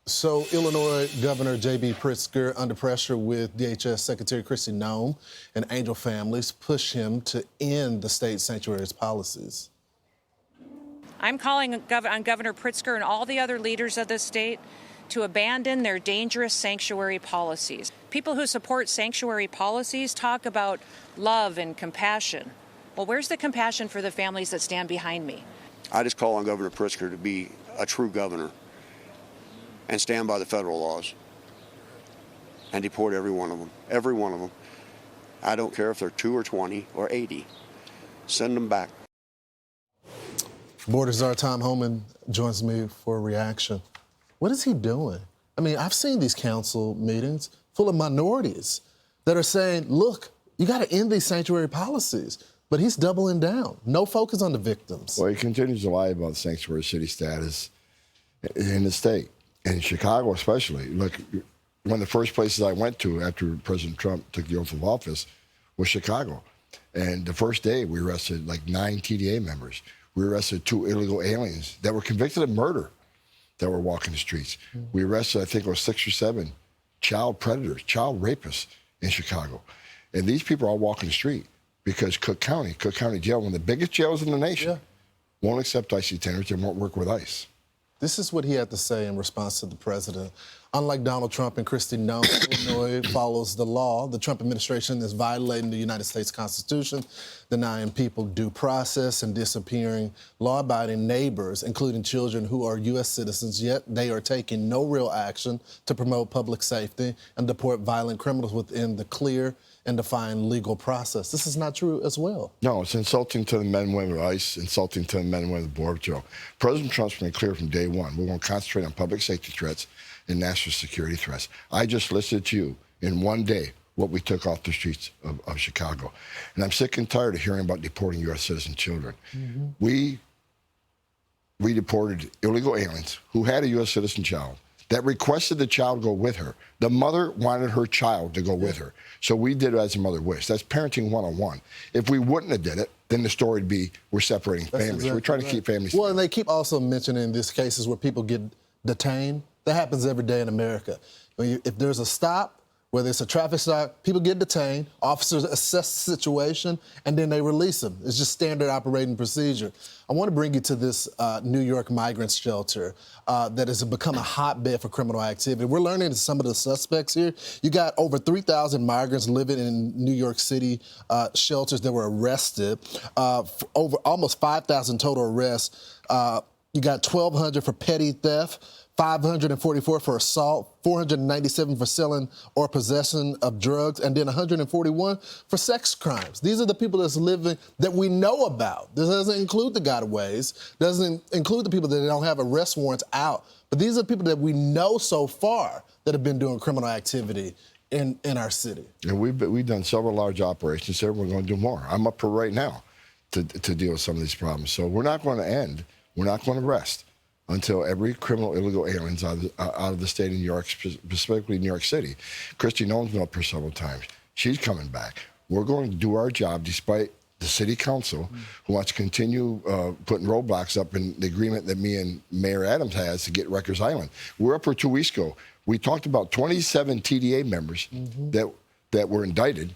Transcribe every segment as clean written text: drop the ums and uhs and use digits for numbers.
So Illinois Governor J.B. Pritzker under pressure with DHS Secretary Noem and Angel families push him to end the state sanctuary's policies. I'm calling on Governor Pritzker and all the other leaders of the state to abandon their dangerous sanctuary policies. People who support sanctuary policies talk about love and compassion. Well, where's the compassion for the families that stand behind me? I just call on Governor Pritzker to be a true governor and stand by the federal laws and deport every one of them. Every one of them. I don't care if they're 2 or 20 or 80. Send them back. Border czar Tom Homan joins me for a reaction. What is he doing? I mean, I've seen these council meetings full of minorities that are saying, look, you got to end these sanctuary policies. But he's doubling down. No focus on the victims. Well, he continues to lie about sanctuary city status in the state. And in Chicago especially. Look, one of the first places I went to after President Trump took the oath of office was Chicago. And the first day we arrested like 9 TDA members. We arrested 2 illegal aliens that were convicted of murder that were walking the streets. Mm-hmm. We arrested, I think it was 6 or 7 child predators, child rapists in Chicago. And these people are all walking the street because Cook County Jail, one of the biggest jails in the nation, won't accept ICE detainers and won't work with ICE. This is what he had to say in response to the president. Unlike Donald Trump and Noem, Illinois follows the law. The Trump administration is violating the United States Constitution, denying people due process and disappearing law-abiding neighbors, including children who are U.S. citizens, yet they are taking no real action to promote public safety and deport violent criminals within the clear and defined legal process. This is not true as well. No, it's insulting to the men and women of ICE, insulting to the men and women of the Border Patrol. President Trump's been clear from day one. We're going to concentrate on public safety threats and national security threats. I just listed to you in one day what we took off the streets of Chicago. And I'm sick and tired of hearing about deporting U.S. citizen children. Mm-hmm. We deported illegal aliens who had a U.S. citizen child that requested the child go with her. The mother wanted her child to go with her. So we did it as a mother wished. That's parenting 101. If we wouldn't have did it, then the story would be we're separating families. Exactly, we're trying to keep families. Well, and they keep also mentioning these cases where people get detained. That happens every day in America. If there's a stop, whether it's a traffic stop, people get detained, officers assess the situation, and then they release them. It's just standard operating procedure. I want to bring you to this New York migrant shelter that has become a hotbed for criminal activity. We're learning that some of the suspects here. You got over 3,000 migrants living in New York City shelters that were arrested, over almost 5,000 total arrests. You got 1,200 for petty theft, 544 for assault, 497 for selling or possession of drugs, and then 141 for sex crimes. These are the people that's living that we know about. This doesn't include the gotaways, doesn't include the people that don't have arrest warrants out. But these are people that we know so far that have been doing criminal activity in our city. And we've done several large operations there. We're going to do more. I'm up for right now to deal with some of these problems. So we're not going to end. We're not going to rest until every criminal illegal alien's out of the state of New York, specifically New York City. Noem's been up here several times. She's coming back. We're going to do our job despite the city council who wants to continue putting roadblocks up in the agreement that me and Mayor Adams has to get Rikers Island. We were up here 2 weeks ago. We talked about 27 TDA members that were indicted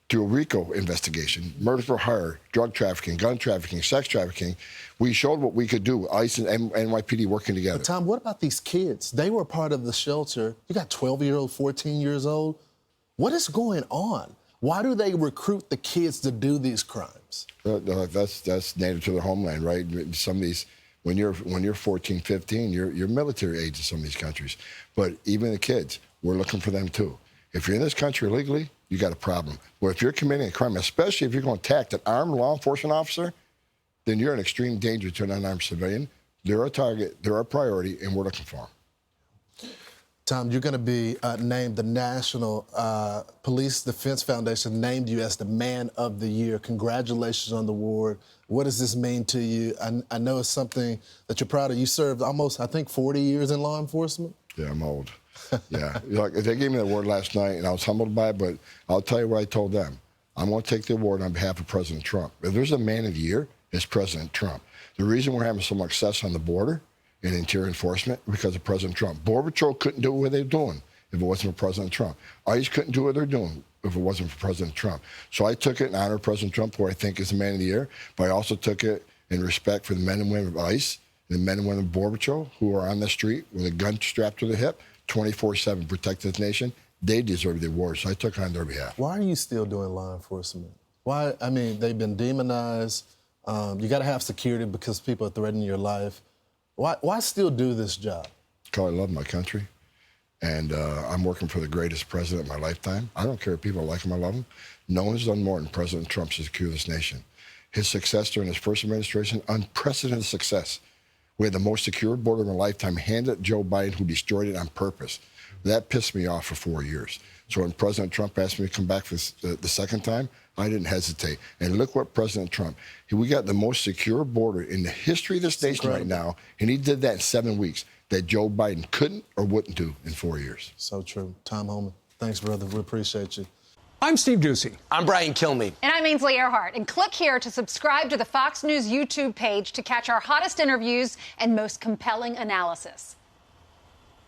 through a RICO investigation, murder for hire, drug trafficking, gun trafficking, sex trafficking. We showed what we could do, ICE and NYPD working together. But Tom, what about these kids? They were part of the shelter. You got 12-year-old, 14 years old. What is going on? Why do they recruit the kids to do these crimes? That's native to their homeland, right? Some of these, when you're 14, 15, you're military age in some of these countries. But even the kids, we're looking for them too. If you're in this country illegally, you got a problem. Well, if you're committing a crime, especially if you're going to attack an armed law enforcement officer, then you're an extreme danger to an unarmed civilian. They're a target, they're a priority, and we're looking for them. Tom, you're going to be named the National Police Defense Foundation named you as the Man of the Year. Congratulations on the award. What does this mean to you? I know it's something that you're proud of. You served almost, I think, 40 years in law enforcement. Yeah, I'm old. Yeah, like they gave me the award last night, and I was humbled by it, but I'll tell you what I told them. I'm going to take the award on behalf of President Trump. If there's a Man of the Year, it's President Trump. The reason we're having so much success on the border in interior enforcement because of President Trump. Border Patrol couldn't do what they were doing if it wasn't for President Trump. ICE couldn't do what they're doing if it wasn't for President Trump. So I took it in honor of President Trump, who I think is the man of the year, but I also took it in respect for the men and women of ICE and the men and women of Border Patrol who are on the street with a gun strapped to their hip, 24/7, protect this nation. They deserve the award, so I took it on their behalf. Why are you still doing law enforcement? Why? I mean, they've been demonized. You got to have security because people are threatening your life. Why still do this job? Because I love my country, and I'm working for the greatest president of my lifetime. I don't care if people like him, I love him. No one's done more than President Trump to secure this nation. His success during his first administration, unprecedented success. We had the most secure border of my lifetime, handed it to Joe Biden, who destroyed it on purpose. That pissed me off for 4 years. So when President Trump asked me to come back for the second time, I didn't hesitate. And look what President Trump, we got the most secure border in the history of this nation right now, and he did that in 7 weeks that Joe Biden couldn't or wouldn't do in 4 years. So true. Tom Homan, thanks, brother. We appreciate you. I'm Steve Ducey. I'm Brian Kilmeade. And I'm Ainsley Earhart. And click here to subscribe to the Fox News YouTube page to catch our hottest interviews and most compelling analysis.